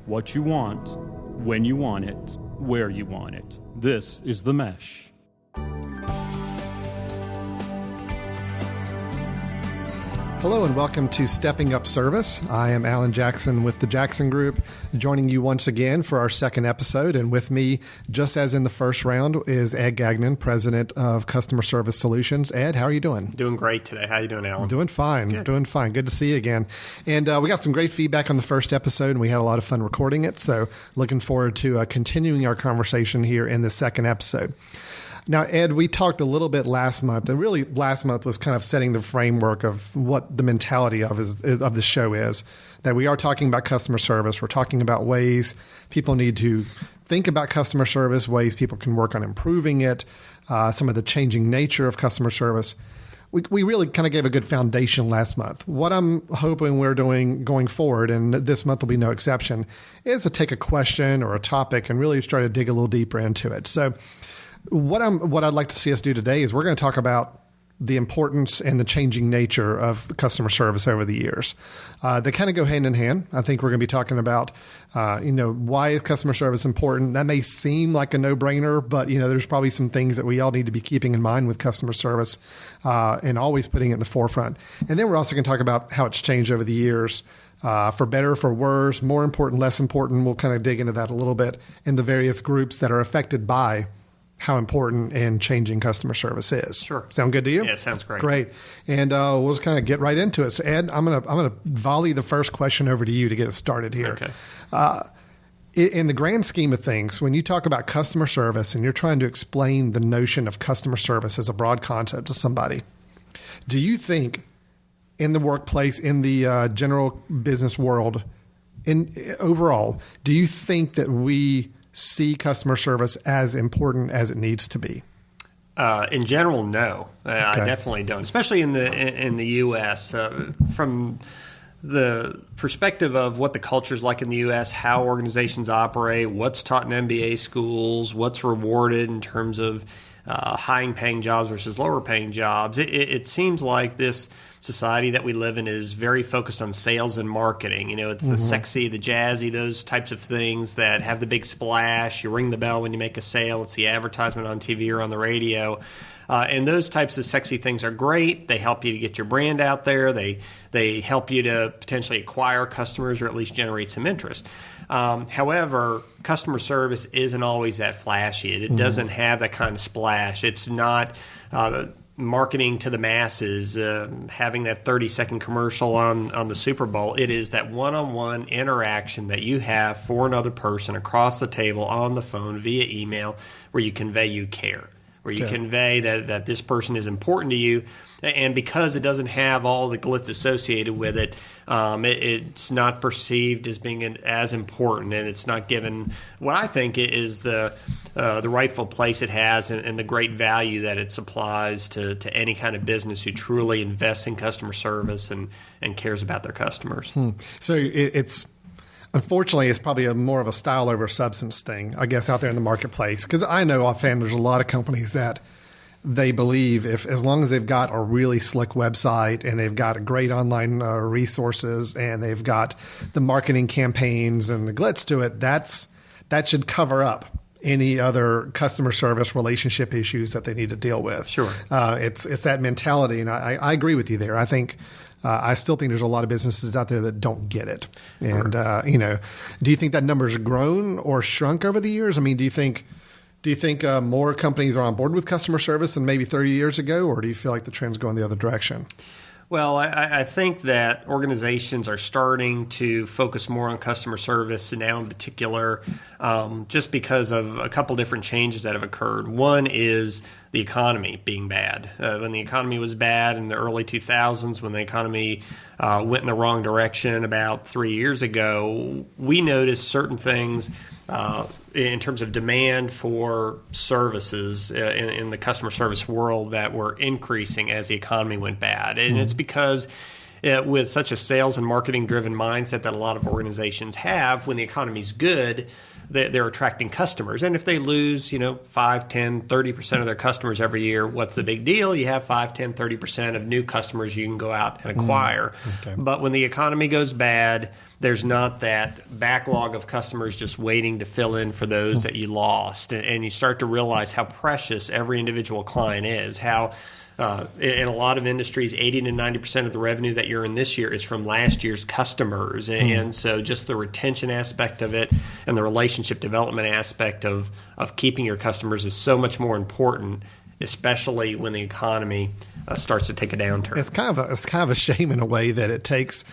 what you want, when you want it, where you want it. This is The Mesh. Hello and welcome to Stepping Up Service. I am Alan Jackson with the Jackson Group, joining you once again for our second episode. And with me, just as in the first round, is Ed Gagnon, President of Customer Service Solutions. Ed, how are you doing? Doing great today. How are you doing, Alan? Doing fine. Good. Doing fine. Good to see you again. And we got some great feedback on the first episode, and we had a lot of fun recording it. So looking forward to continuing our conversation here in the second episode. Now, Ed, we talked a little bit last month, and really last month was kind of setting the framework of what the mentality of the show is, that we are talking about customer service. We're talking about ways people need to think about customer service, ways people can work on improving it, some of the changing nature of customer service. We really kind of gave a good foundation last month. What I'm hoping we're doing going forward, and this month will be no exception, is to take a question or a topic and really try to dig a little deeper into it. So what I'd like to see us do today is we're going to talk about the importance and the changing nature of customer service over the years. They kind of go hand in hand. I think we're going to be talking about, why is customer service important? That may seem like a no-brainer, but, there's probably some things that we all need to be keeping in mind with customer service and always putting it in the forefront. And then we're also going to talk about how it's changed over the years. For better, for worse, more important, less important. We'll kind of dig into that a little bit in the various groups that are affected by how important and changing customer service is. Sure. Sound good to you? Yeah, sounds great. Great. And we'll just kind of get right into it. So, Ed, I'm gonna volley the first question over to you to get us started here. Okay. In the grand scheme of things, when you talk about customer service and you're trying to explain the notion of customer service as a broad concept to somebody, do you think in the workplace, in the general business world, overall, do you think that we see customer service as important as it needs to be? In general, no. Okay. I definitely don't, especially in the U.S. From the perspective of what the culture is like in the U.S., how organizations operate, what's taught in MBA schools, what's rewarded in terms of high-paying jobs versus lower-paying jobs. It seems like this society that we live in is very focused on sales and marketing. It's the sexy, the jazzy, those types of things that have the big splash. You ring the bell when you make a sale. It's the advertisement on TV or on the radio. And those types of sexy things are great. They help you to get your brand out there. They help you to potentially acquire customers or at least generate some interest. However, customer service isn't always that flashy. It doesn't have that kind of splash. It's not marketing to the masses, having that 30-second commercial on the Super Bowl. It is that one-on-one interaction that you have for another person across the table, on the phone, via email, where you convey you care, where you convey that this person is important to you. And because it doesn't have all the glitz associated with it, it's not perceived as being as important, and it's not given what I think is the rightful place it has and the great value that it supplies to any kind of business who truly invests in customer service and cares about their customers. So it's unfortunately, it's probably more of a style over substance thing, I guess, out there in the marketplace. Because I know offhand there's a lot of companies that they believe as long as they've got a really slick website and they've got great online resources and they've got the marketing campaigns and the glitz to it, that should cover up any other customer service relationship issues that they need to deal with. Sure. It's that mentality, and I agree with you there. I think I still think there's a lot of businesses out there that don't get it. And do you think that number's grown or shrunk over the years? I mean, do you think more companies are on board with customer service than maybe 30 years ago, or do you feel like the trend's going the other direction? Well, I think that organizations are starting to focus more on customer service now in particular, just because of a couple different changes that have occurred. One is the economy being bad. When the economy was bad in the early 2000s, when the economy went in the wrong direction about 3 years ago, we noticed certain things in terms of demand for services in the customer service world that were increasing as the economy went bad. And it's because with such a sales and marketing driven mindset that a lot of organizations have, when the economy's good, they're attracting customers. And if they lose, 5, 10, 30% of their customers every year, what's the big deal? You have 5, 10, 30% of new customers you can go out and acquire. Okay. But when the economy goes bad, there's not that backlog of customers just waiting to fill in for those that you lost. And you start to realize how precious every individual client is, how in a lot of industries, 80 to 90% of the revenue that you're in this year is from last year's customers. And so just the retention aspect of it and the relationship development aspect of keeping your customers is so much more important, especially when the economy starts to take a downturn. It's kind of a shame in a way that it takes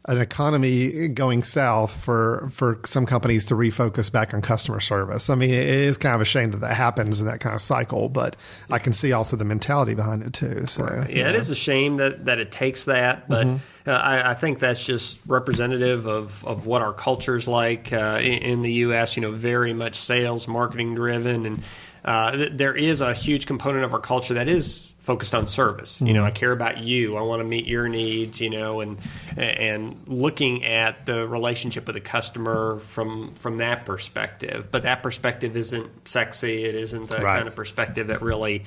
an economy going south for some companies to refocus back on customer service. I mean, it is kind of a shame that happens in that kind of cycle, but I can see also the mentality behind it too. So right. Yeah, it is a shame that it takes that, but I think that's just representative of what our culture is like in the U.S., very much sales, marketing driven, and there is a huge component of our culture that is focused on service. I care about you. I want to meet your needs, and looking at the relationship with the customer from that perspective. But that perspective isn't sexy. It isn't the kind of perspective that really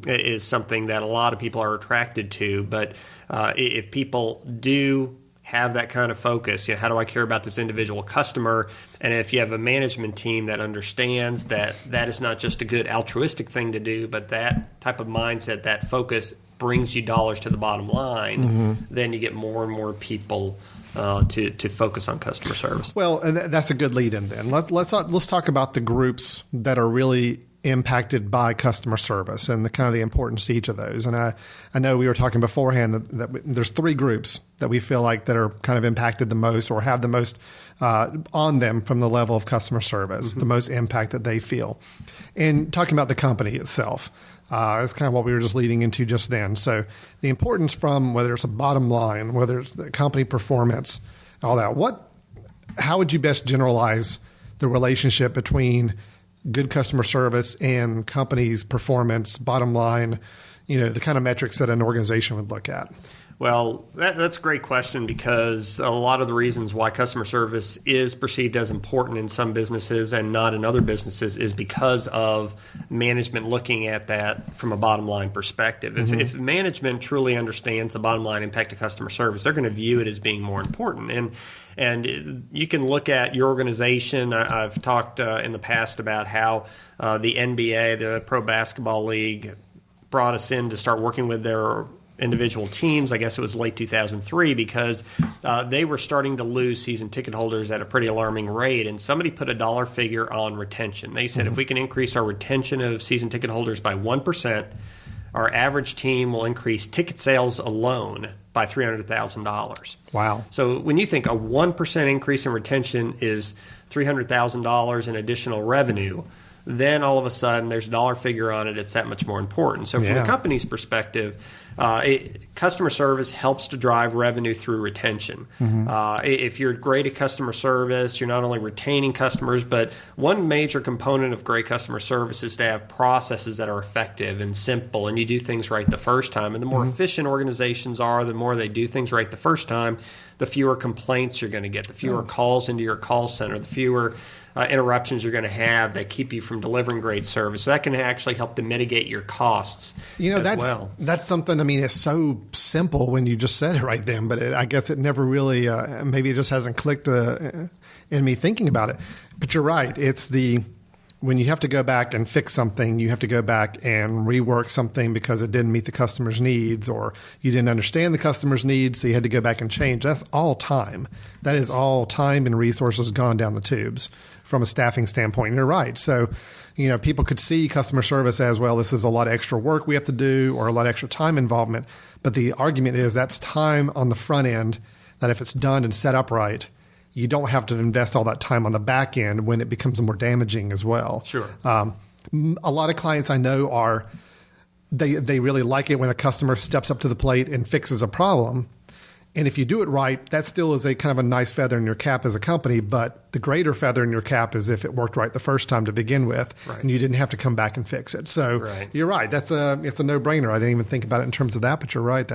is something that a lot of people are attracted to. But if people do have that kind of focus, how do I care about this individual customer? And if you have a management team that understands that is not just a good altruistic thing to do, but that type of mindset, that focus brings you dollars to the bottom line, then you get more and more people to focus on customer service. Well, and that's a good lead in then. Let's talk about the groups that are really impacted by customer service and the kind of the importance to each of those. And I know we were talking beforehand that there's 3 groups that we feel like that are kind of impacted the most or have the most on them from the level of customer service, the most impact that they feel. And talking about the company itself, it's kind of what we were just leading into just then. So the importance from whether it's a bottom line, whether it's the company performance, all that, how would you best generalize the relationship between good customer service and company's performance, bottom line, the kind of metrics that an organization would look at? Well, that's a great question, because a lot of the reasons why customer service is perceived as important in some businesses and not in other businesses is because of management looking at that from a bottom line perspective. If management truly understands the bottom line impact of customer service, they're going to view it as being more important. And you can look at your organization. I've talked in the past about how the NBA, the Pro Basketball League, brought us in to start working with their individual teams. I guess it was late 2003, because they were starting to lose season ticket holders at a pretty alarming rate. And somebody put a dollar figure on retention. They said if we can increase our retention of season ticket holders by 1%, our average team will increase ticket sales alone by $300,000. Wow. So when you think a 1% increase in retention is $300,000 in additional revenue, then all of a sudden there's a dollar figure on it. It's that much more important. So from the company's perspective, customer service helps to drive revenue through retention. If you're great at customer service, you're not only retaining customers, but one major component of great customer service is to have processes that are effective and simple, and you do things right the first time. And the more efficient organizations are, the more they do things right the first time, the fewer complaints you're going to get, the fewer calls into your call center, the fewer interruptions you're going to have that keep you from delivering great service. So that can actually help to mitigate your costs That's something, I mean, it's so simple when you just said it right then, but I guess it never really, maybe it just hasn't clicked in me thinking about it. But you're right. It's when you have to go back and fix something, you have to go back and rework something because it didn't meet the customer's needs, or you didn't understand the customer's needs, so you had to go back and change. That's all time. That is all time and resources gone down the tubes from a staffing standpoint. And you're right. So, people could see customer service as, well, this is a lot of extra work we have to do or a lot of extra time involvement. But the argument is that's time on the front end that if it's done and set up right, you don't have to invest all that time on the back end when it becomes more damaging as well. Sure. A lot of clients I know they really like it when a customer steps up to the plate and fixes a problem. And if you do it right, that still is a kind of a nice feather in your cap as a company. But the greater feather in your cap is if it worked right the first time to begin with, and you didn't have to come back and fix it. So you're right. It's a no-brainer. I didn't even think about it in terms of that, but you're right.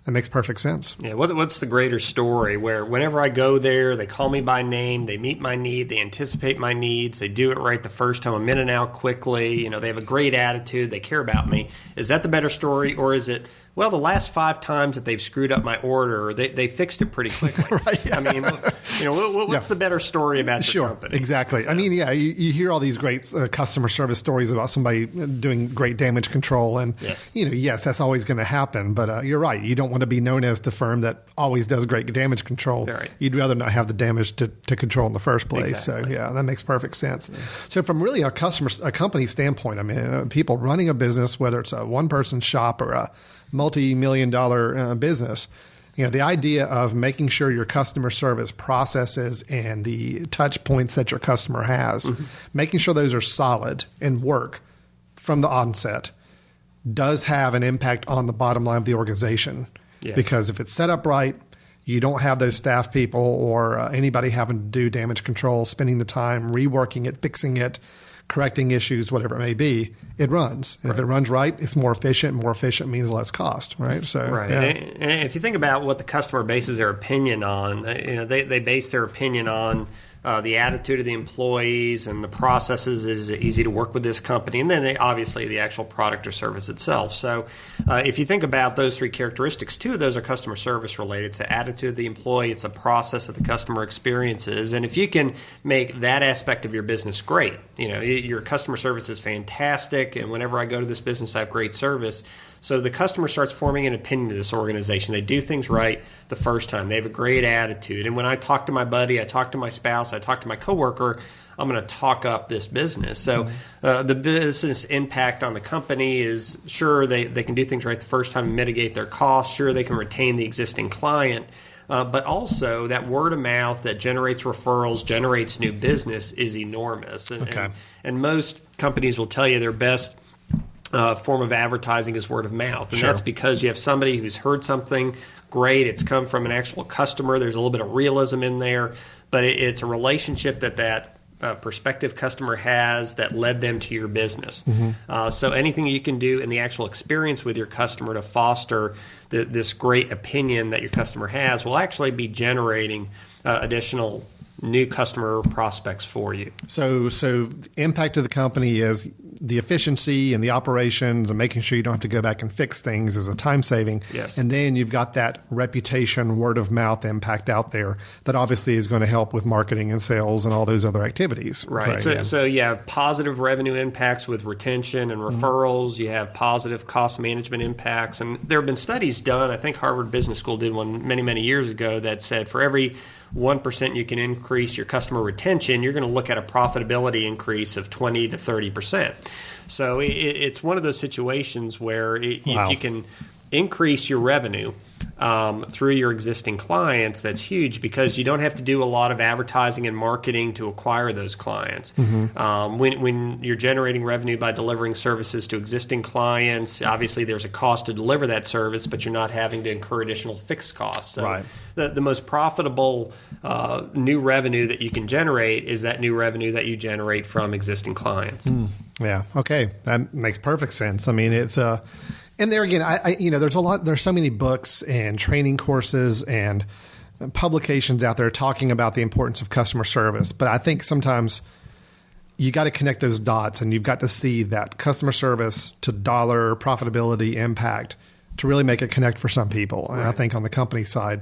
That makes perfect sense. Yeah, what's the greater story where whenever I go there, they call me by name, they meet my need, they anticipate my needs, they do it right the first time, I'm in and out quickly, they have a great attitude, they care about me. Is that the better story, or is it, well, the last 5 times that they've screwed up my order, they fixed it pretty quickly? Right. I mean, what's the better story about your company? Exactly. So. I mean, you hear all these great customer service stories about somebody doing great damage control, and yes, that's always going to happen. But you're right. You don't want to be known as the firm that always does great damage control. Right. You'd rather not have the damage to control in the first place. Exactly. So that makes perfect sense. Yeah. So from really a company standpoint, I mean, people running a business, whether it's a one-person shop or a multi-million-dollar business, the idea of making sure your customer service processes and the touch points that your customer has, making sure those are solid and work from the onset, does have an impact on the bottom line of the organization. Yes. Because if it's set up right, you don't have those staff people or anybody having to do damage control, spending the time reworking it, fixing it, correcting issues, whatever it may be, it runs. And if it runs right, it's more efficient. More efficient means less cost, right? So, right. Yeah. And if you think about what the customer bases their opinion on, they base their opinion on the attitude of the employees and the processes. Is it easy to work with this company? And then obviously the actual product or service itself. So if you think about those 3 characteristics, 2 of those are customer service related. It's the attitude of the employee. It's a process that the customer experiences. And if you can make that aspect of your business great, your customer service is fantastic. And whenever I go to this business, I have great service. So the customer starts forming an opinion of this organization. They do things right the first time. They have a great attitude. And when I talk to my buddy, I talk to my spouse, I talk to my coworker, I'm going to talk up this business. So the business impact on the company is, sure, they can do things right the first time and mitigate their costs. Sure, they can retain the existing client. But also that word of mouth that generates referrals, generates new business is enormous. And most companies will tell you their best form of advertising is word of mouth. And that's because you have somebody who's heard something great. It's come from an actual customer. There's a little bit of realism in there, but it's a relationship that prospective customer has that led them to your business. So anything you can do in the actual experience with your customer to foster this great opinion that your customer has will actually be generating additional new customer prospects for you. So impact of the company is the efficiency and the operations and making sure you don't have to go back and fix things is a time saving. Yes. And then you've got that reputation, word of mouth impact out there that obviously is going to help with marketing and sales and all those other activities. Right. So you have positive revenue impacts with retention and referrals. You have positive cost management impacts. And there have been studies done. I think Harvard Business School did one many, many years ago that said for every 1% you can increase your customer retention, you're going to look at a profitability increase of 20 to 30%. So it's one of those situations where if you can increase your revenue through your existing clients, that's huge because you don't have to do a lot of advertising and marketing to acquire those clients. When you're generating revenue by delivering services to existing clients, obviously there's a cost to deliver that service, but you're not having to incur additional fixed costs. So the most profitable new revenue that you can generate is that new revenue that you generate from existing clients. Yeah. Okay. That makes perfect sense. I mean, it's and there again, there's so many books and training courses and publications out there talking about the importance of customer service. But I think sometimes you got to connect those dots and you've got to see that customer service to dollar profitability impact to really make it connect for some people. And I think on the company side,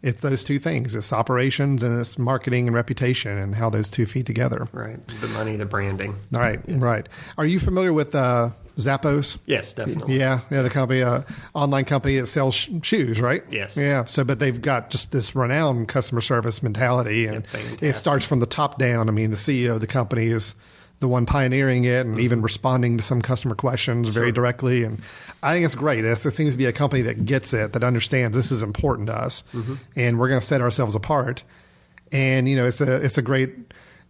it's those 2 things. It's operations and it's marketing and reputation and how those 2 feed together. Right. The money, the branding. Right. Yes. Right. Are you familiar with Zappos? Yes, definitely. Yeah. The company, online company that sells shoes, right? Yes. Yeah. So, but they've got just this renowned customer service mentality and it starts from the top down. I mean, the CEO of the company is the one pioneering it and even responding to some customer questions very directly. And I think it's great. It seems to be a company that gets it, that understands this is important to us and we're going to set ourselves apart. And, it's a great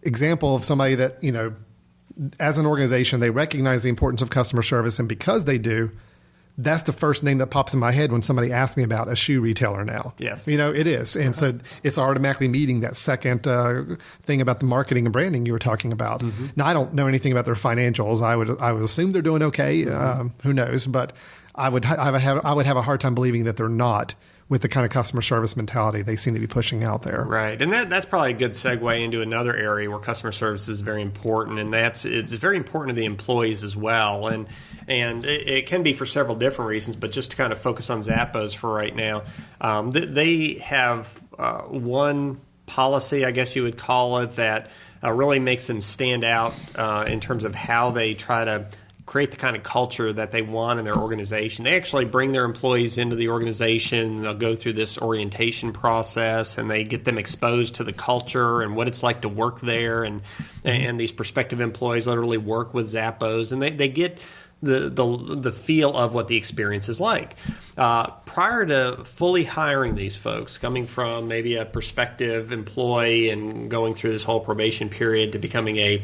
example of somebody that, as an organization, they recognize the importance of customer service. And because they do, that's the first name that pops in my head when somebody asks me about a shoe retailer now. Yes. It is. And so it's automatically meeting that second thing about the marketing and branding you were talking about. Now, I don't know anything about their financials. I would assume they're doing okay. Who knows? But I would have a hard time believing that they're not, with the kind of customer service mentality they seem to be pushing out there. Right. And that's probably a good segue into another area where customer service is very important, and it's very important to the employees as well. And it can be for several different reasons, but just to kind of focus on Zappos for right now, they have one policy, I guess you would call it, that really makes them stand out in terms of how they try to create the kind of culture that they want in their organization. They actually bring their employees into the organization. They'll go through this orientation process, and they get them exposed to the culture and what it's like to work there. And these prospective employees literally work with Zappos, and they get the feel of what the experience is like. Prior to fully hiring these folks, coming from maybe a prospective employee and going through this whole probation period to becoming a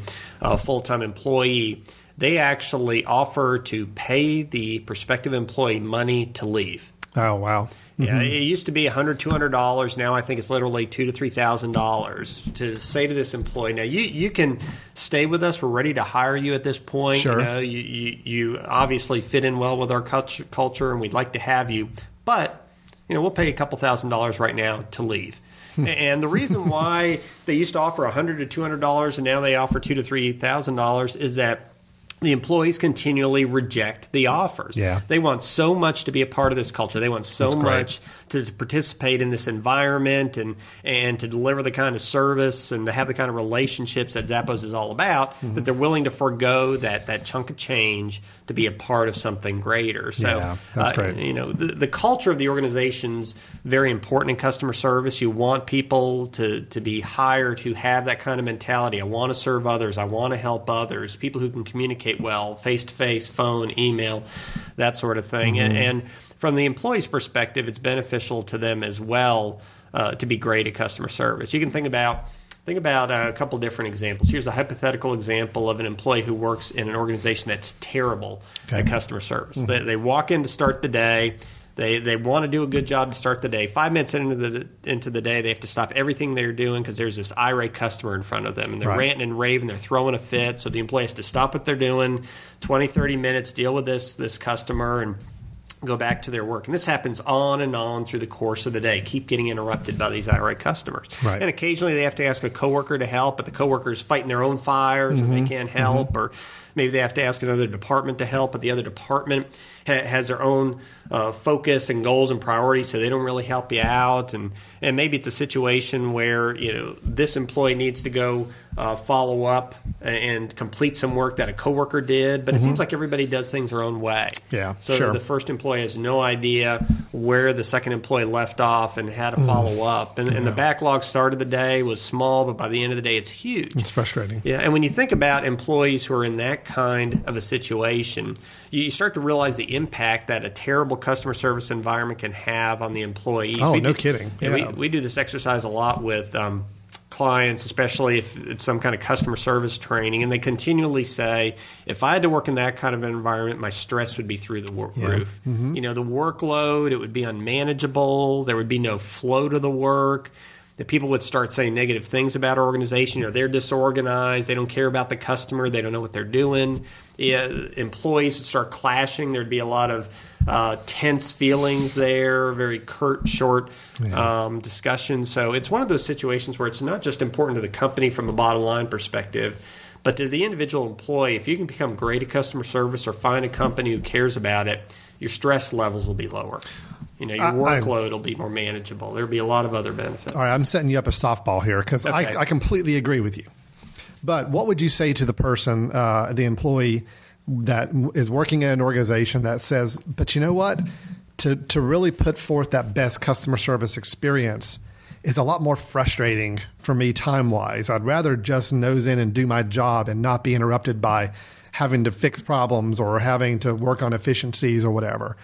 full-time employee, they actually offer to pay the prospective employee money to leave. Oh, wow. Mm-hmm. Yeah, it used to be $100, $200. Now I think it's literally $2,000 to $3,000 to say to this employee, now you can stay with us. We're ready to hire you at this point. Sure. You know, you obviously fit in well with our culture, and we'd like to have you. But, we'll pay a couple $1,000s right now to leave. And the reason why they used to offer $100 to $200 and now they offer $2,000 to $3,000 is that the employees continually reject the offers. Yeah. They want so much to be a part of this culture. They want so much to participate in this environment and to deliver the kind of service and to have the kind of relationships that Zappos is all about, that they're willing to forego that chunk of change to be a part of something greater. So, yeah, that's great. The culture of the organization's very important in customer service. You want people to be hired who have that kind of mentality. I want to serve others. I want to help others. People who can communicate well, face-to-face, phone, email, that sort of thing. And from the employee's perspective, it's beneficial to them as well to be great at customer service. You can think about a couple different examples. Here's a hypothetical example of an employee who works in an organization that's terrible at customer service. They walk in to start the day. They want to do a good job to start the day. 5 minutes into the day, they have to stop everything they're doing because there's this irate customer in front of them, and they're ranting and raving. They're throwing a fit. So the employee has to stop what they're doing, 20, 30 minutes, deal with this customer, and go back to their work. And this happens on and on through the course of the day. Keep getting interrupted by these irate customers. Right. And occasionally they have to ask a coworker to help, but the coworker is fighting their own fires and they can't help. Or maybe they have to ask another department to help, but the other department has their own focus and goals and priorities, so they don't really help you out. And maybe it's a situation where this employee needs to go follow up and complete some work that a coworker did, but it seems like everybody does things their own way. Yeah, so sure. The first employee has no idea where the second employee left off and how to follow up. And the backlog start of the day was small, but by the end of the day, it's huge. It's frustrating. Yeah, and when you think about employees who are in that kind of a situation, you start to realize the impact that a terrible customer service environment can have on the employees. Oh, no kidding. Yeah. We do this exercise a lot with clients, especially if it's some kind of customer service training, and they continually say, if I had to work in that kind of environment, my stress would be through the roof. The workload, it would be unmanageable. There would be no flow to the work. The people would start saying negative things about our organization. They're disorganized. They don't care about the customer. They don't know what they're doing. Employees would start clashing. There'd be a lot of tense feelings there, very curt, short discussions. So it's one of those situations where it's not just important to the company from a bottom line perspective, but to the individual employee. If you can become great at customer service or find a company who cares about it, your stress levels will be lower. Your workload will be more manageable. There'll be a lot of other benefits. All right, I'm setting you up a softball here because I completely agree with you. But what would you say to the person, the employee that is working in an organization that says, but you know what? To really put forth that best customer service experience is a lot more frustrating for me time-wise. I'd rather just nose in and do my job and not be interrupted by having to fix problems or having to work on efficiencies or whatever.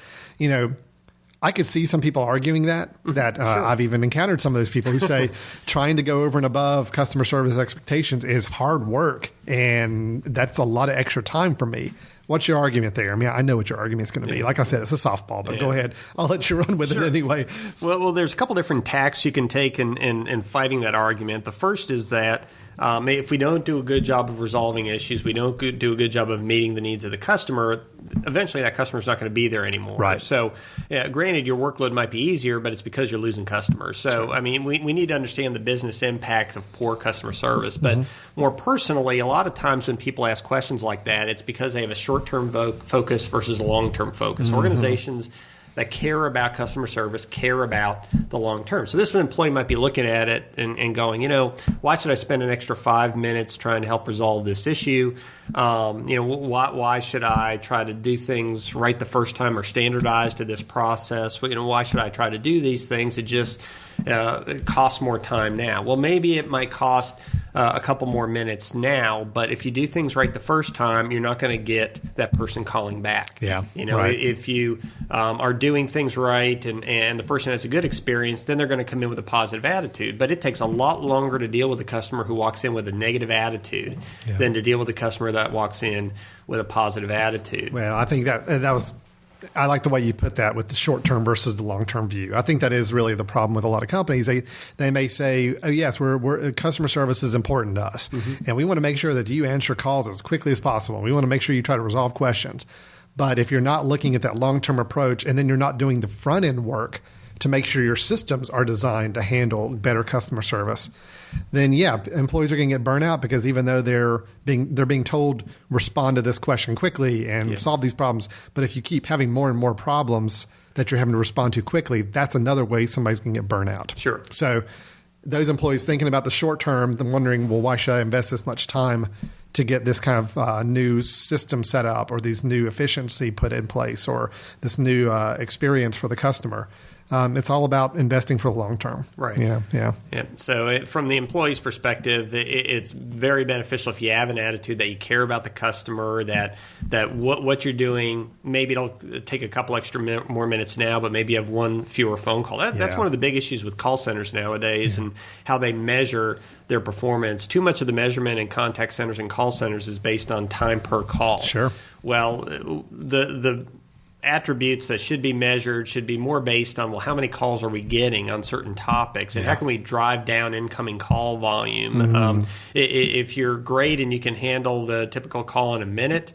I could see some people arguing that sure. I've even encountered some of those people who say trying to go over and above customer service expectations is hard work, and that's a lot of extra time for me. What's your argument there? I mean, I know what your argument is going to be. Like I said, it's a softball, but go ahead. I'll let you run with it anyway. Well, there's a couple different tacks you can take in fighting that argument. The first is that If we don't do a good job of resolving issues, we don't do a good job of meeting the needs of the customer, eventually that customer is not going to be there anymore. Right. So, granted, your workload might be easier, but it's because you're losing customers. So, Sure. I mean, we need to understand the business impact of poor customer service. But more personally, a lot of times when people ask questions like that, it's because they have a short-term focus versus a long-term focus. Organizations that care about customer service, care about the long term. So this employee might be looking at it and going, why should I spend an extra 5 minutes trying to help resolve this issue? Why should I try to do things right the first time or standardize to this process? Why should I try to do these things? It just costs more time now. Well, maybe it might cost a couple more minutes now, but if you do things right the first time, you're not going to get that person calling back. Yeah, right. If you are doing things right and the person has a good experience, then they're going to come in with a positive attitude. But it takes a lot longer to deal with a customer who walks in with a negative attitude than to deal with a customer that walks in with a positive attitude. Well, I think that was. I like the way you put that with the short term versus the long term view. I think that is really the problem with a lot of companies. They may say, "Oh yes, we're customer service is important to us, and we want to make sure that you answer calls as quickly as possible. We want to make sure you try to resolve questions." But if you're not looking at that long term approach, and then you're not doing the front end work to make sure your systems are designed to handle better customer service, then employees are going to get burnt out because even though they're being told respond to this question quickly and solve these problems, but if you keep having more and more problems that you're having to respond to quickly, that's another way somebody's going to get burnt out. Sure. So those employees thinking about the short term, then wondering, well, why should I invest this much time to get this kind of new system set up or these new efficiency put in place or this new experience for the customer? It's all about investing for the long term. Right. Yeah. So from the employee's perspective, it's very beneficial if you have an attitude that you care about the customer, that what you're doing, maybe it'll take a couple extra more minutes now, but maybe you have one fewer phone call. That's one of the big issues with call centers nowadays and how they measure their performance. Too much of the measurement in contact centers and call centers is based on time per call. Sure. Well, the attributes that should be measured should be more based on, well, how many calls are we getting on certain topics and how can we drive down incoming call volume? If you're great and you can handle the typical call in a minute,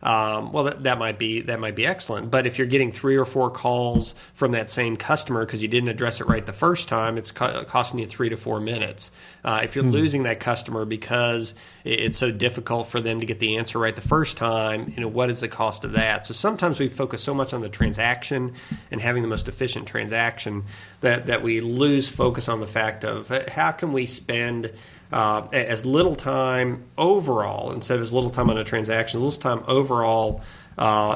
well, that might be excellent. But if you're getting 3 or 4 calls from that same customer because you didn't address it right the first time, it's costing you 3 to 4 minutes. If you're losing that customer because it's so difficult for them to get the answer right the first time, what is the cost of that? So sometimes we focus so much on the transaction and having the most efficient transaction that we lose focus on the fact of how can we spend as little time overall, instead of as little time on a transaction, as little time overall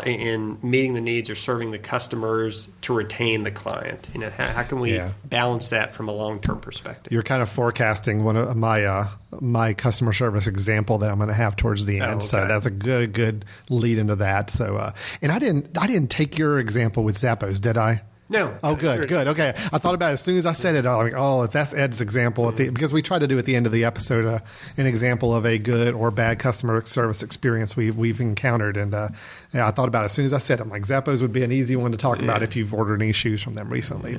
in meeting the needs or serving the customers to retain the client. How can we balance that from a long-term perspective? You're kind of forecasting one of my customer service example that I'm going to have towards the end. Okay. So that's a good lead into that. So and I didn't take your example with Zappos, did I? No. Oh, good. Okay. I thought about it as soon as I said it. I'm like, if that's Ed's example, because we try to do at the end of the episode an example of a good or bad customer service experience we've encountered. And I thought about it as soon as I said it. I'm like, Zappos would be an easy one to talk about if you've ordered any shoes from them recently.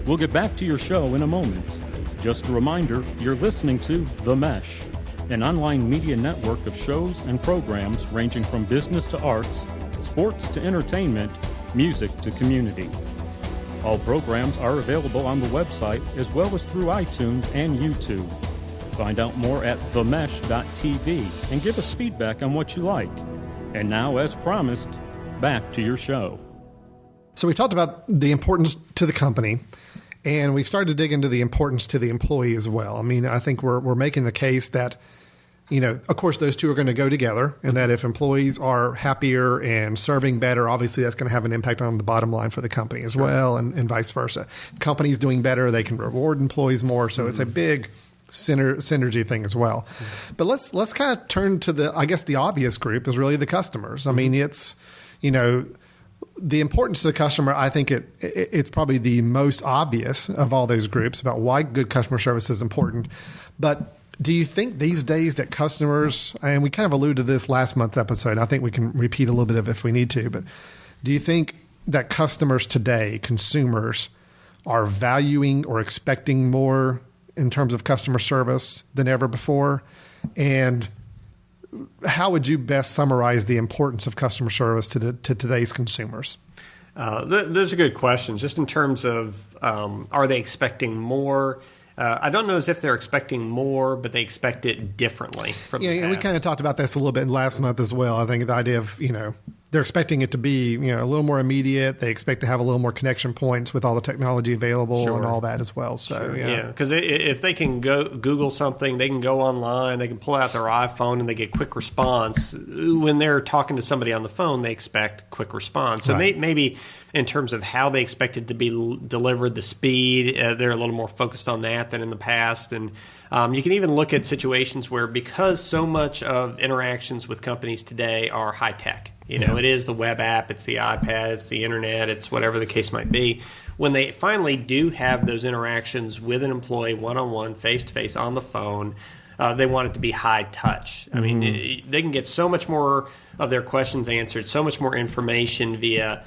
We'll get back to your show in a moment. Just a reminder, you're listening to The Mesh, an online media network of shows and programs ranging from business to arts, sports to entertainment, music to community. All programs are available on the website as well as through iTunes and YouTube. Find out more at themesh.tv and give us feedback on what you like. And now, as promised, back to your show. So we talked about the importance to the company, and we've started to dig into the importance to the employee as well. I mean, I think we're making the case that, of course, those two are going to go together, and that if employees are happier and serving better, obviously that's going to have an impact on the bottom line for the company as well, and vice versa. If companies doing better, they can reward employees more, so it's a big synergy thing as well. But let's kind of turn to the obvious group is really the customers. I mean, it's, the importance to the customer, I think it's probably the most obvious of all those groups about why good customer service is important. But do you think these days that customers, and we kind of alluded to this last month's episode, I think we can repeat a little bit of it if we need to, but do you think that customers today, consumers, are valuing or expecting more in terms of customer service than ever before? And how would you best summarize the importance of customer service to today's consumers? Those are good questions. Just in terms of, are they expecting more? I don't know as if they're expecting more, but they expect it differently from the past. And we kind of talked about this a little bit last month as well. I think the idea of, they're expecting it to be, a little more immediate. They expect to have a little more connection points with all the technology available and all that as well. So, because if they can go Google something, they can go online, they can pull out their iPhone and they get quick response. When they're talking to somebody on the phone, they expect quick response. So maybe in terms of how they expect it to be delivered, the speed, they're a little more focused on that than in the past. And you can even look at situations where, because so much of interactions with companies today are high tech, it is the web app, it's the iPad, it's the internet, it's whatever the case might be. When they finally do have those interactions with an employee one-on-one, face-to-face on the phone, they want it to be high touch. I mean, they can get so much more of their questions answered, so much more information via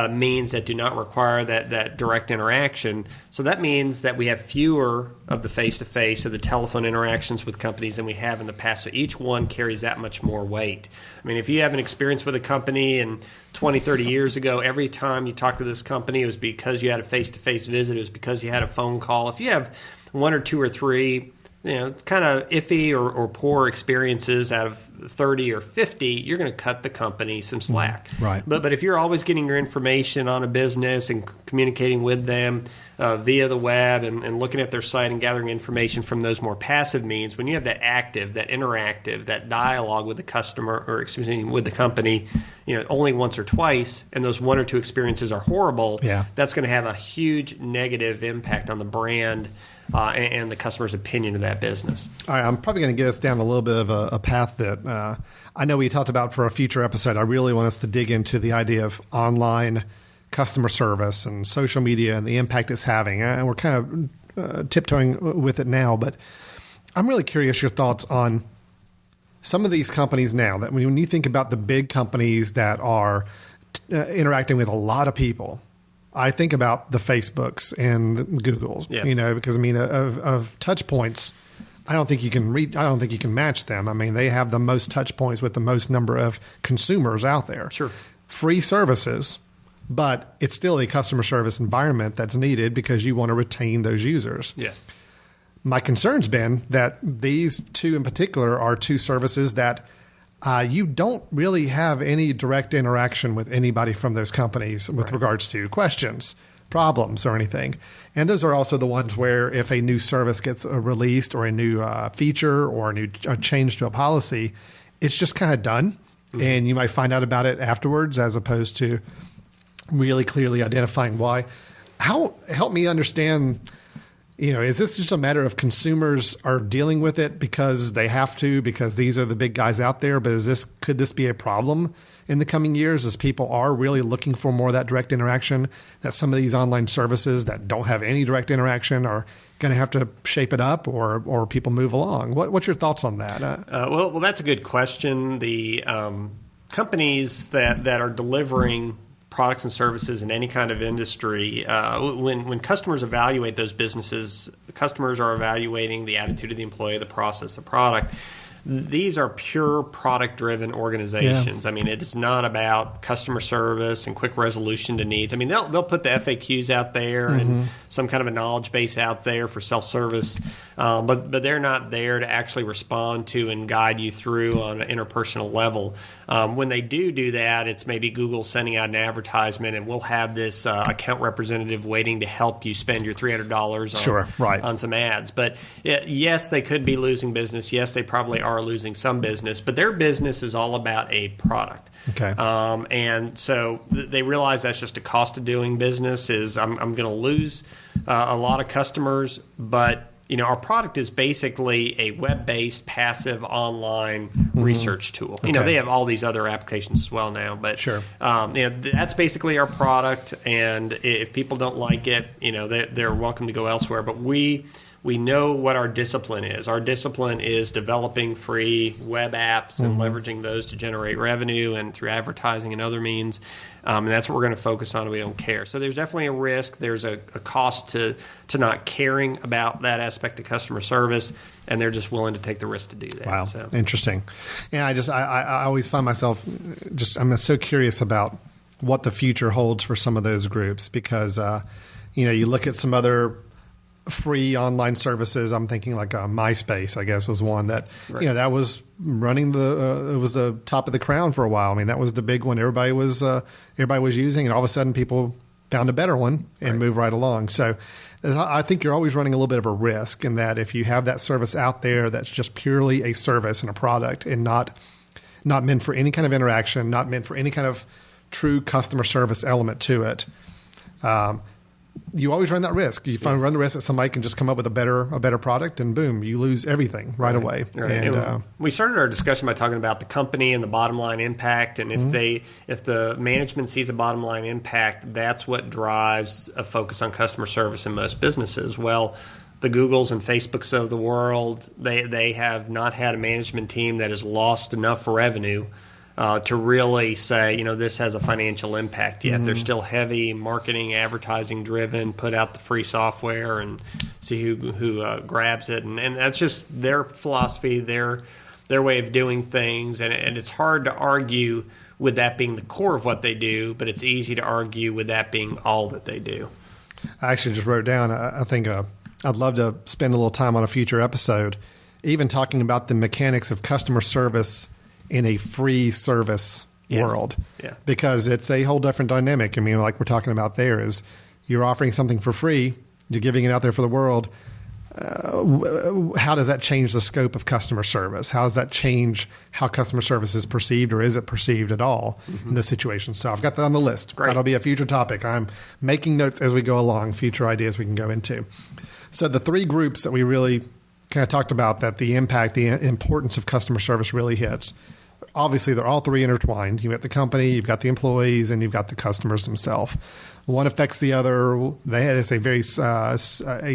means that do not require that direct interaction. So that means that we have fewer of the face-to-face, of the telephone interactions with companies than we have in the past. So each one carries that much more weight. I mean, if you have an experience with a company and 20, 30 years ago, every time you talked to this company, it was because you had a face-to-face visit, it was because you had a phone call. If you have one or two or three kind of iffy or poor experiences out of 30 or 50, you're going to cut the company some slack. Right. But if you're always getting your information on a business and communicating with them via the web and looking at their site and gathering information from those more passive means, when you have that active, that interactive, that dialogue with the customer, or excuse me, with the company, only once or twice, and those one or two experiences are horrible, that's going to have a huge negative impact on the brand and the customer's opinion of that business. All right, I'm probably going to get us down a little bit of a path that I know we talked about for a future episode. I really want us to dig into the idea of online customer service and social media and the impact it's having. And we're kind of tiptoeing with it now, but I'm really curious your thoughts on some of these companies now. That when you think about the big companies that are interacting with a lot of people, I think about the Facebooks and the Googles, because of touch points, I don't think you can match them. I mean, they have the most touch points with the most number of consumers out there. Sure. Free services, but it's still a customer service environment that's needed because you want to retain those users. Yes. My concern's been that these two in particular are two services that you don't really have any direct interaction with anybody from those companies with regards to questions, problems, or anything. And those are also the ones where if a new service gets released or a new feature or a change to a policy, it's just kind of done. And you might find out about it afterwards as opposed to really clearly identifying why. Help me understand, is this just a matter of consumers are dealing with it because they have to, because these are the big guys out there? But could this be a problem in the coming years as people are really looking for more of that direct interaction, that some of these online services that don't have any direct interaction are going to have to shape it up or people move along? What's your thoughts on that? Well, that's a good question. The companies that are delivering products and services in any kind of industry, when customers evaluate those businesses, the customers are evaluating the attitude of the employee, the process, the product. These are pure product-driven organizations. I mean, it's not about customer service and quick resolution to needs. I mean, they'll put the FAQs out there and some kind of a knowledge base out there for self-service, but they're not there to actually respond to and guide you through on an interpersonal level. When they do that, it's maybe Google sending out an advertisement, and we'll have this account representative waiting to help you spend your $300 on some ads. But yes, they could be losing business. Yes, they probably are losing some business, but their business is all about a product. Okay. And so they realize that's just a cost of doing business. Is I'm going to lose a lot of customers, but our product is basically a web-based, passive, online research tool. You know, they have all these other applications as well now, but Sure. You know, that's basically our product. And if people don't like it, you know, they're welcome to go elsewhere. But we know what our discipline is. Our discipline is developing free web apps and leveraging those to generate revenue and through advertising and other means. And that's what we're going to focus on. We don't care. So there's definitely a risk. There's a cost to not caring about that aspect of customer service, and they're just willing to take the risk to do that. Wow, So. interesting. Yeah, I always find myself I'm so curious about what the future holds for some of those groups because, you know, you look at some other free online services. I'm thinking like MySpace, I guess, was one that, you know, that was running it was the top of the crown for a while. I mean, that was the big one everybody was using, and all of a sudden people found a better one and moved right along. So I think you're always running a little bit of a risk in that if you have that service out there that's just purely a service and a product and not meant for any kind of interaction, not meant for any kind of true customer service element to it, you always run that risk. You run the risk that somebody can just come up with a better product, and boom, you lose everything right away. Right. And, we started our discussion by talking about the company and the bottom line impact. And if the management sees a bottom line impact, that's what drives a focus on customer service in most businesses. Well, the Googles and Facebooks of the world, they have not had a management team that has lost enough revenue to really say, you know, this has a financial impact yet. They're still heavy marketing, advertising driven, put out the free software and see who grabs it. And that's just their philosophy, their way of doing things. And it's hard to argue with that being the core of what they do, but it's easy to argue with that being all that they do. I actually just wrote down, I think I'd love to spend a little time on a future episode, even talking about the mechanics of customer service in a free service world, because it's a whole different dynamic. I mean, like we're talking about there is you're offering something for free, you're giving it out there for the world. How does that change the scope of customer service? How does that change how customer service is perceived, or is it perceived at all in this situation? So I've got that on the list. Great. That'll be a future topic. I'm making notes as we go along, future ideas we can go into. So the three groups that we really kind of talked about that the impact, the importance of customer service really hits. Obviously, they're all three intertwined. You've got the company, you've got the employees, and you've got the customers themselves. One affects the other. It's a very a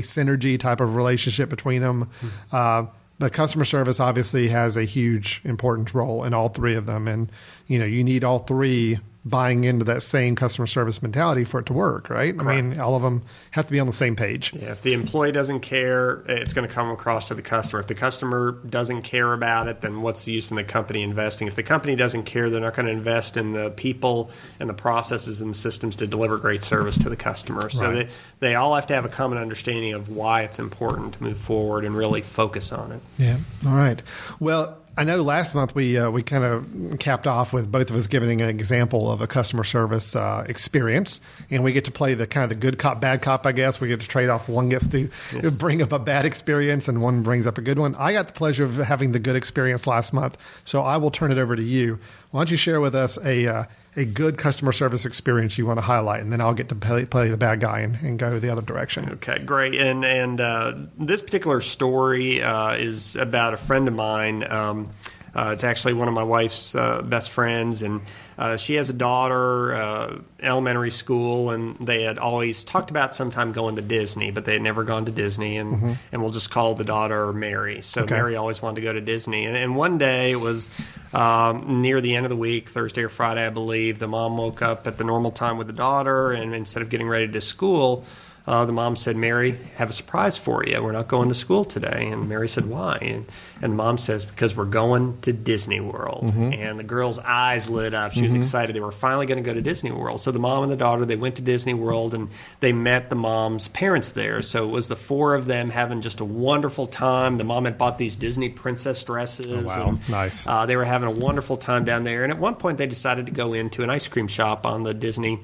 synergy type of relationship between them. But customer service obviously has a huge important role in all three of them, and you know you need all three buying into that same customer service mentality for it to work, right? Correct. I mean, all of them have to be on the same page. Yeah, if the employee doesn't care, it's going to come across to the customer. If the customer doesn't care about it, then what's the use in the company investing? If the company doesn't care, they're not going to invest in the people and the processes and the systems to deliver great service to the customer. So Right. they all have to have a common understanding of why it's important to move forward and really focus on it. Yeah. All right. Well, I know last month we kind of capped off with both of us giving an example of a customer service experience, and we get to play the kind of the good cop, bad cop, I guess. We get to trade off. One gets to bring up a bad experience, and one brings up a good one. I got the pleasure of having the good experience last month, so I will turn it over to you. Why don't you share with us a good customer service experience you want to highlight, and then I'll get to play the bad guy and go the other direction. Okay, great. And this particular story is about a friend of mine. It's actually one of my wife's best friends, and she has a daughter, elementary school, and they had always talked about sometime going to Disney, but they had never gone to Disney, and we'll just call the daughter Mary. So Okay. Mary always wanted to go to Disney. And one day, it was near the end of the week, Thursday or Friday, I believe, the mom woke up at the normal time with the daughter, and instead of getting ready to school, the mom said, "Mary, have a surprise for you. We're not going to school today." And Mary said, "Why?" And the mom says, "Because we're going to Disney World." And the girl's eyes lit up. She was excited. They were finally going to go to Disney World. So the mom and the daughter, they went to Disney World, and they met the mom's parents there. So it was the four of them having just a wonderful time. The mom had bought these Disney princess dresses. Oh, wow. And, Nice. They were having a wonderful time down there. And at one point, they decided to go into an ice cream shop on the Disney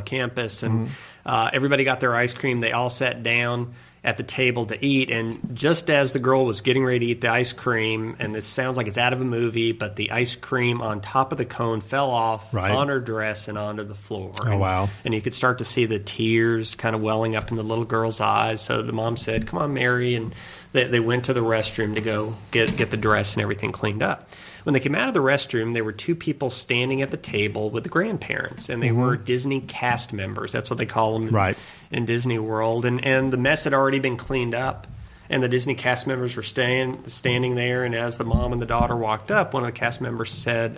campus, and everybody got their ice cream. They all sat down, at the table to eat, and just as the girl was getting ready to eat the ice cream, and this sounds like it's out of a movie, but the ice cream on top of the cone fell off on her dress and onto the floor. Oh, wow. And you could start to see the tears kind of welling up in the little girl's eyes. So the mom said, "Come on, Mary," and they went to the restroom to go get the dress and everything cleaned up. When they came out of the restroom, there were two people standing at the table with the grandparents, and they were Disney cast members. That's what they call them in Disney World. And the mess had already been cleaned up, and the Disney cast members were standing there. And as the mom and the daughter walked up, one of the cast members said,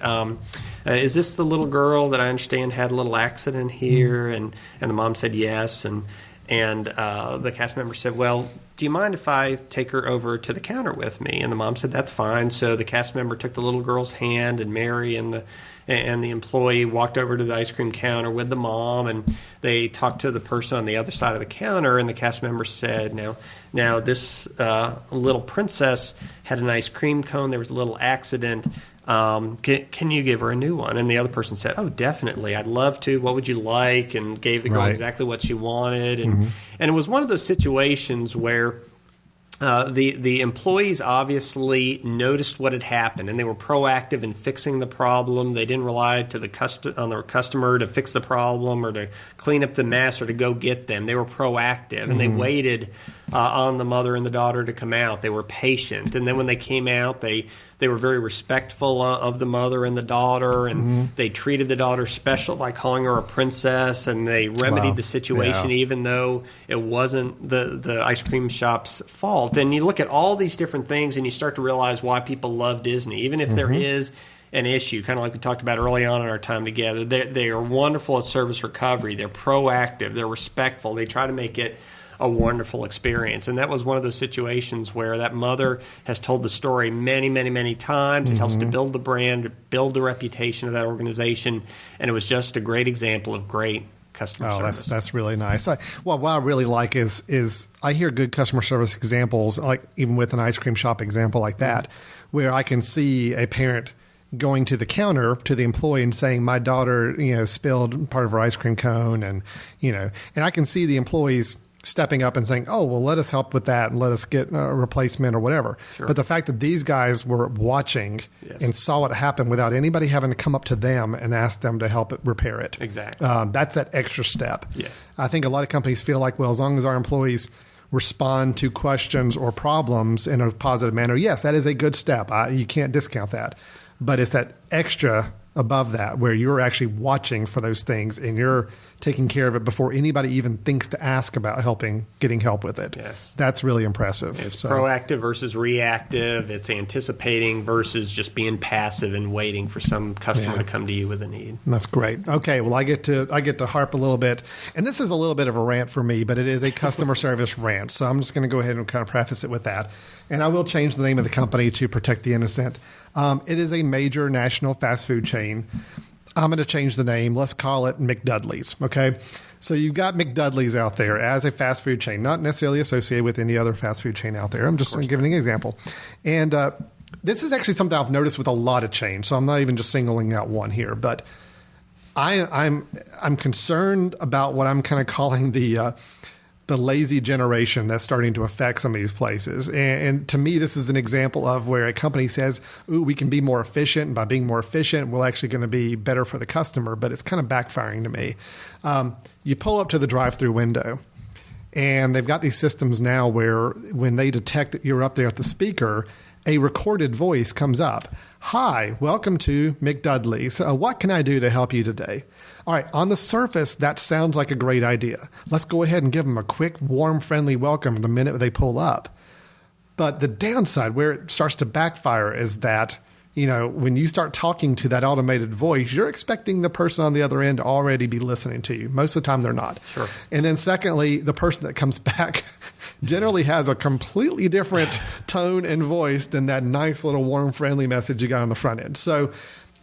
"Is this the little girl that I understand had a little accident here?" And the mom said yes. And the cast member said, "Well, do you mind if I take her over to the counter with me?" And the mom said, "That's fine." So the cast member took the little girl's hand, and Mary and the employee walked over to the ice cream counter with the mom, and they talked to the person on the other side of the counter. And the cast member said, "Now this little princess had an ice cream cone. There was a little accident. Can you give her a new one?" And the other person said, "Oh, definitely. I'd love to. What would you like?" And gave the girl exactly what she wanted. And it was one of those situations where the employees obviously noticed what had happened, and they were proactive in fixing the problem. They didn't rely on the customer to fix the problem or to clean up the mess or to go get them. They were proactive, and they waited on the mother and the daughter to come out. They were patient, and then when they came out, they were very respectful of the mother and the daughter, and they treated the daughter special by calling her a princess, and they remedied the situation even though it wasn't the ice cream shop's fault. And you look at all these different things, and you start to realize why people love Disney, even if there is an issue, kind of like we talked about early on in our time together. They are wonderful at service recovery. They're proactive. They're respectful. They try to make it a wonderful experience. And that was one of those situations where that mother has told the story many, many, many times. It helps to build the brand, build the reputation of that organization. And it was just a great example of great customer service. That's really nice. What I really like is I hear good customer service examples, like even with an ice cream shop example like that, where I can see a parent going to the counter to the employee and saying, "My daughter, spilled part of her ice cream cone," and I can see the employees stepping up and saying, "Oh, well, let us help with that and let us get a replacement or whatever." Sure. But the fact that these guys were watching and saw what happened without anybody having to come up to them and ask them to help repair it. Exactly. That's that extra step. Yes. I think a lot of companies feel like, well, as long as our employees respond to questions or problems in a positive manner, yes, that is a good step. You can't discount that. But it's that extra above that where you're actually watching for those things and you're taking care of it before anybody even thinks to ask about getting help with it. Yes. That's really impressive. It's proactive versus reactive. It's anticipating versus just being passive and waiting for some customer to come to you with a need. That's great. Okay, well, I get to harp a little bit, and this is a little bit of a rant for me, but it is a customer service rant. So I'm just going to go ahead and kind of preface it with that. And I will change the name of the company to protect the innocent. It is a major national fast food chain. I'm going to change the name. Let's call it McDudley's. Okay. So you've got McDudley's out there as a fast food chain, not necessarily associated with any other fast food chain out there. I'm just giving an example. And this is actually something I've noticed with a lot of chains. So I'm not even just singling out one here, but I'm concerned about what I'm kind of calling the lazy generation that's starting to affect some of these places. And to me, this is an example of where a company says, "Ooh, we can be more efficient. And by being more efficient, we're actually going to be better for the customer." But it's kind of backfiring to me. You pull up to the drive-through window, and they've got these systems now where when they detect that you're up there at the speaker, a recorded voice comes up. "Hi, welcome to McDudley's. What can I do to help you today?" All right, on the surface, that sounds like a great idea. Let's go ahead and give them a quick, warm, friendly welcome the minute they pull up. But the downside, where it starts to backfire, is that when you start talking to that automated voice, you're expecting the person on the other end to already be listening to you. Most of the time, they're not. Sure. And then secondly, the person that comes back generally has a completely different tone and voice than that nice little warm, friendly message you got on the front end. So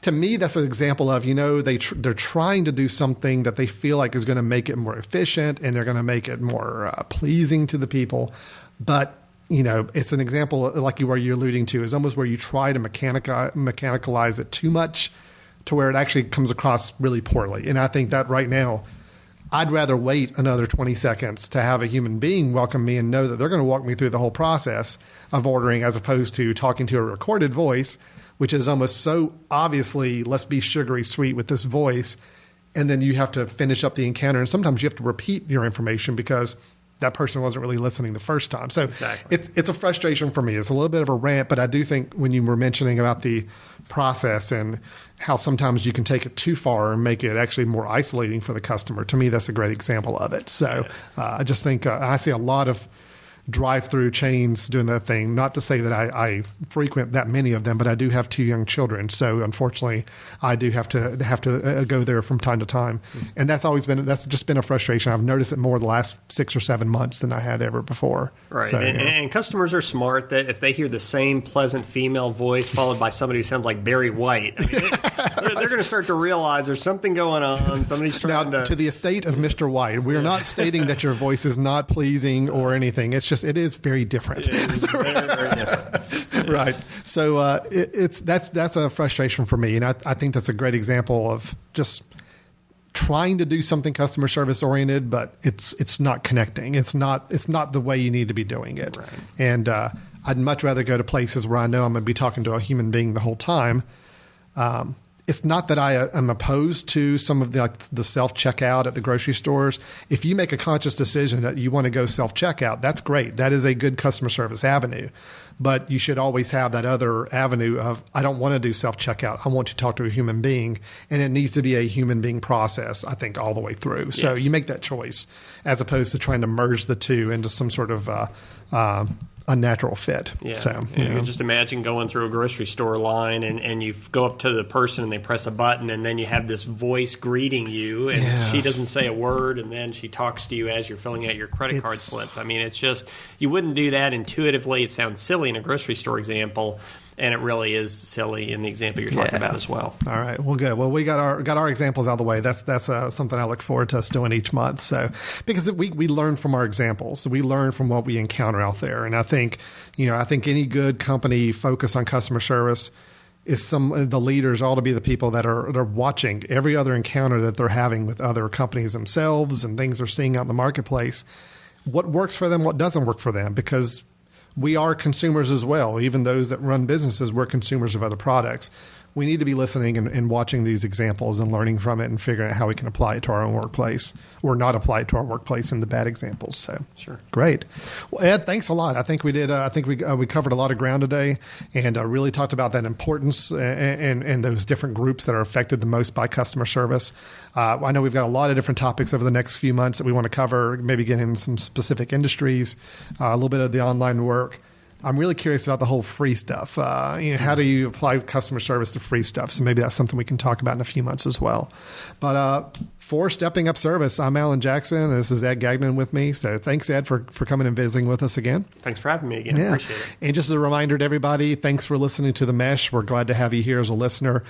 to me, that's an example of, they're trying to do something that they feel like is going to make it more efficient and they're going to make it more pleasing to the people. But it's an example like you're alluding to, is almost where you try to mechanicalize it too much to where it actually comes across really poorly. And I think that right now, I'd rather wait another 20 seconds to have a human being welcome me and know that they're going to walk me through the whole process of ordering, as opposed to talking to a recorded voice, which is almost so obviously, let's be sugary sweet with this voice. And then you have to finish up the encounter. And sometimes you have to repeat your information because that person wasn't really listening the first time. So exactly. It's a frustration for me. It's a little bit of a rant, but I do think when you were mentioning about the process and how sometimes you can take it too far and make it actually more isolating for the customer, to me, that's a great example of it. So I just think I see a lot of drive-through chains doing that thing. Not to say that I frequent that many of them, but I do have 2 young children, so unfortunately, I do have to go there from time to time, and that's just been a frustration. I've noticed it more the last 6 or 7 months than I had ever before. Right, so, and customers are smart that if they hear the same pleasant female voice followed by somebody who sounds like Barry White, I mean, they're going to start to realize there's something going on. Somebody's trying to the estate of Mr. White. We are not stating that your voice is not pleasing or anything. It's just it is very different. It is very, very different. Right. So that's a frustration for me, and I think that's a great example of just trying to do something customer service oriented, but it's not connecting. It's not the way you need to be doing it. Right. And I'd much rather go to places where I know I'm going to be talking to a human being the whole time. It's not that I am opposed to some of the self-checkout at the grocery stores. If you make a conscious decision that you want to go self-checkout, that's great. That is a good customer service avenue. But you should always have that other avenue of, I don't want to do self-checkout. I want to talk to a human being. And it needs to be a human being process, I think, all the way through. Yes. So you make that choice as opposed to trying to merge the two into some sort of unnatural fit. Yeah. So, you can just imagine going through a grocery store line and you go up to the person and they press a button and then you have this voice greeting you and she doesn't say a word and then she talks to you as you're filling out your credit card slip. I mean, it's just, you wouldn't do that intuitively. It sounds silly in a grocery store example. And it really is silly in the example you're talking about as well. All right. Well, good. Well, we got our examples out of the way. That's something I look forward to us doing each month. So, because we learn from our examples, we learn from what we encounter out there. And I think any good company focused on customer service is the leaders ought to be the people that are watching every other encounter that they're having with other companies themselves and things they're seeing out in the marketplace. What works for them, what doesn't work for them, because we are consumers as well. Even those that run businesses, we're consumers of other products. We need to be listening and watching these examples and learning from it and figuring out how we can apply it to our own workplace or not apply it to our workplace in the bad examples. So, sure. Great. Well, Ed, thanks a lot. I think we did. I think we covered a lot of ground today and really talked about that importance and those different groups that are affected the most by customer service. I know we've got a lot of different topics over the next few months that we want to cover, maybe get into some specific industries, a little bit of the online work. I'm really curious about the whole free stuff. How do you apply customer service to free stuff? So maybe that's something we can talk about in a few months as well. But for Stepping Up Service, I'm Alan Jackson. And this is Ed Gagnon with me. So thanks, Ed, for coming and visiting with us again. Thanks for having me again. I appreciate it. And just as a reminder to everybody, thanks for listening to The Mesh. We're glad to have you here as a listener.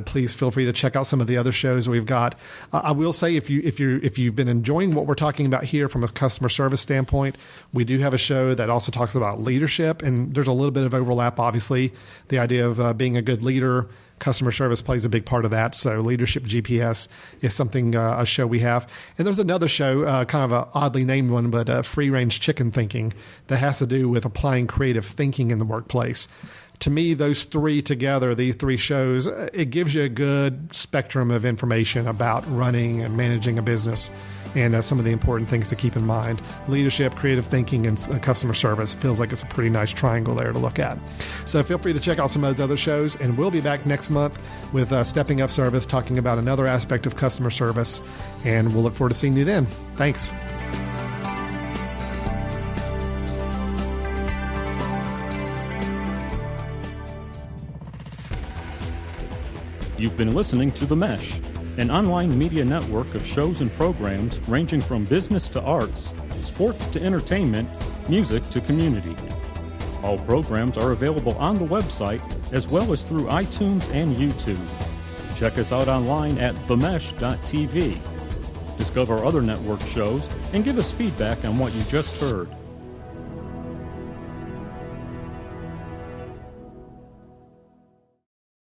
Please feel free to check out some of the other shows we've got. I will say if you've been enjoying what we're talking about here from a customer service standpoint, we do have a show that also talks about leadership, and there's a little bit of overlap, obviously. The idea of being a good leader, customer service plays a big part of that. So Leadership GPS is something, a show we have. And there's another show, kind of an oddly named one, but Free Range Chicken Thinking, that has to do with applying creative thinking in the workplace. To me, those three together, these three shows, it gives you a good spectrum of information about running and managing a business and some of the important things to keep in mind. Leadership, creative thinking, and customer service feels like it's a pretty nice triangle there to look at. So feel free to check out some of those other shows, and we'll be back next month with Stepping Up Service, talking about another aspect of customer service, and we'll look forward to seeing you then. Thanks. You've been listening to The Mesh, an online media network of shows and programs ranging from business to arts, sports to entertainment, music to community. All programs are available on the website as well as through iTunes and YouTube. Check us out online at themesh.tv. Discover other network shows and give us feedback on what you just heard.